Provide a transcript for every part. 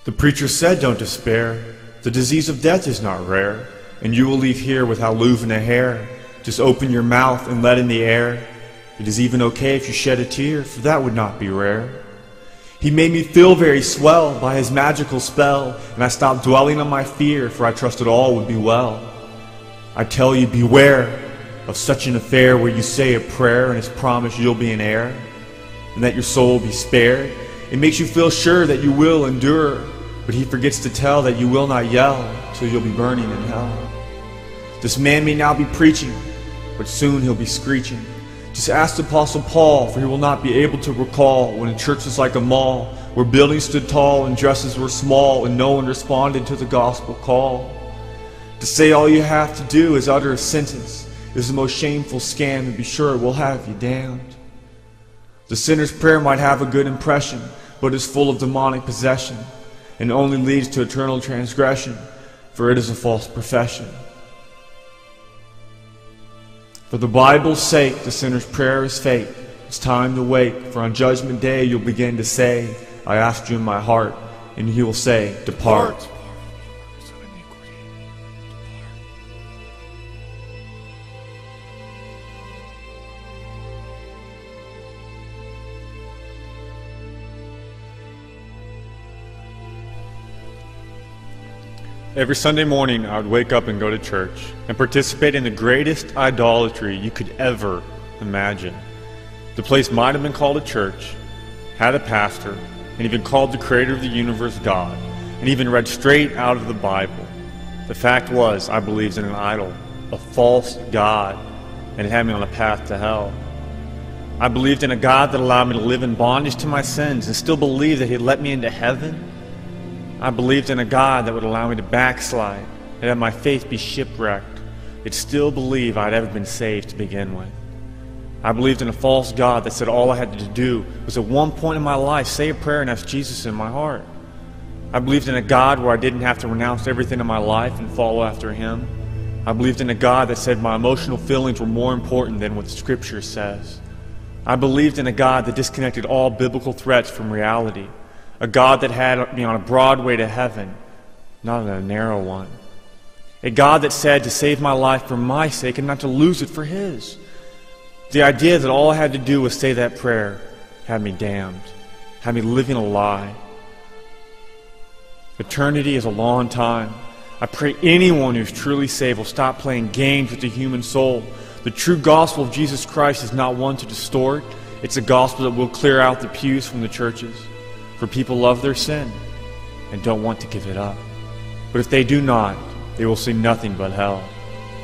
The preacher said, don't despair. The disease of death is not rare, and you will leave here without losing a hair. Just open your mouth and let in the air. It is even okay if you shed a tear, for that would not be rare. He made me feel very swell by his magical spell, and I stopped dwelling on my fear, for I trusted all would be well. I tell you, beware of such an affair where you say a prayer and it's promised you'll be an heir, and that your soul be spared. It makes you feel sure that you will endure, but he forgets to tell that you will not yell till you'll be burning in hell. This man may now be preaching, but soon he'll be screeching. Just ask the Apostle Paul, for he will not be able to recall when a church was like a mall, where buildings stood tall and dresses were small, and no one responded to the gospel call. To say all you have to do is utter a sentence is the most shameful scam, and be sure it will have you damned. The sinner's prayer might have a good impression, but is full of demonic possession, and only leads to eternal transgression, for it is a false profession. For the Bible's sake, the sinner's prayer is fake. It's time to wake, for on Judgment Day you'll begin to say, I asked you in my heart, and he will say, depart. Every Sunday morning, I would wake up and go to church and participate in the greatest idolatry you could ever imagine. The place might have been called a church, had a pastor, and even called the creator of the universe God, and even read straight out of the Bible. The fact was, I believed in an idol, a false God, and it had me on a path to hell. I believed in a God that allowed me to live in bondage to my sins and still believed that He'd let me into heaven. I believed in a God that would allow me to backslide and have my faith be shipwrecked, yet still believe I'd ever been saved to begin with. I believed in a false God that said all I had to do was at one point in my life say a prayer and ask Jesus in my heart. I believed in a God where I didn't have to renounce everything in my life and follow after Him. I believed in a God that said my emotional feelings were more important than what Scripture says. I believed in a God that disconnected all biblical threats from reality. A God that had me on a broad way to heaven, not on a narrow one. A God that said to save my life for my sake and not to lose it for His. The idea that all I had to do was say that prayer had me damned, had me living a lie. Eternity is a long time. I pray anyone who's truly saved will stop playing games with the human soul. The true gospel of Jesus Christ is not one to distort. It's a gospel that will clear out the pews from the churches. For people love their sin and don't want to give it up. But if they do not, they will see nothing but hell.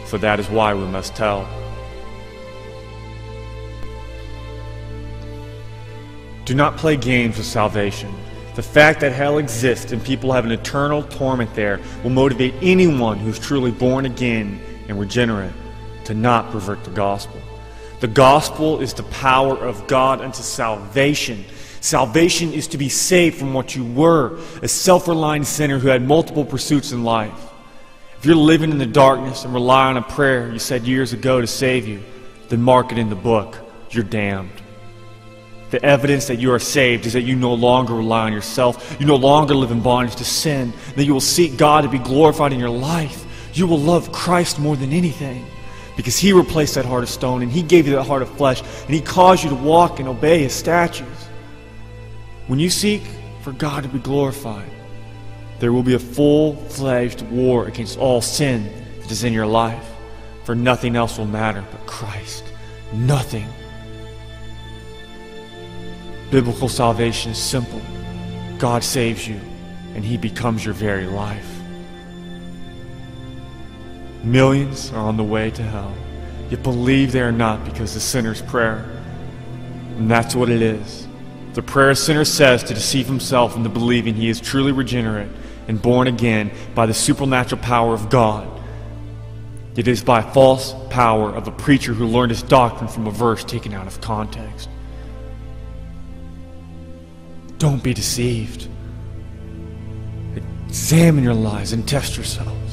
For that is why we must tell. Do not play games with salvation. The fact that hell exists and people have an eternal torment there will motivate anyone who's truly born again and regenerate to not pervert the gospel. The gospel is the power of God unto salvation. Salvation is to be saved from what you were, a self-reliant sinner who had multiple pursuits in life. If you're living in the darkness and rely on a prayer you said years ago to save you, then mark it in the book. You're damned. The evidence that you are saved is that you no longer rely on yourself. You no longer live in bondage to sin. That you will seek God to be glorified in your life. You will love Christ more than anything, because He replaced that heart of stone and He gave you that heart of flesh, and He caused you to walk and obey His statutes. When you seek for God to be glorified, there will be a full-fledged war against all sin that is in your life, for nothing else will matter but Christ. Nothing. Biblical salvation is simple. God saves you, and He becomes your very life. Millions are on the way to hell, yet believe they are not because the sinner's prayer. And that's what it is. The prayer a sinner says to deceive himself into believing he is truly regenerate and born again by the supernatural power of God. It is by false power of a preacher who learned his doctrine from a verse taken out of context. Don't be deceived. Examine your lives and test yourselves.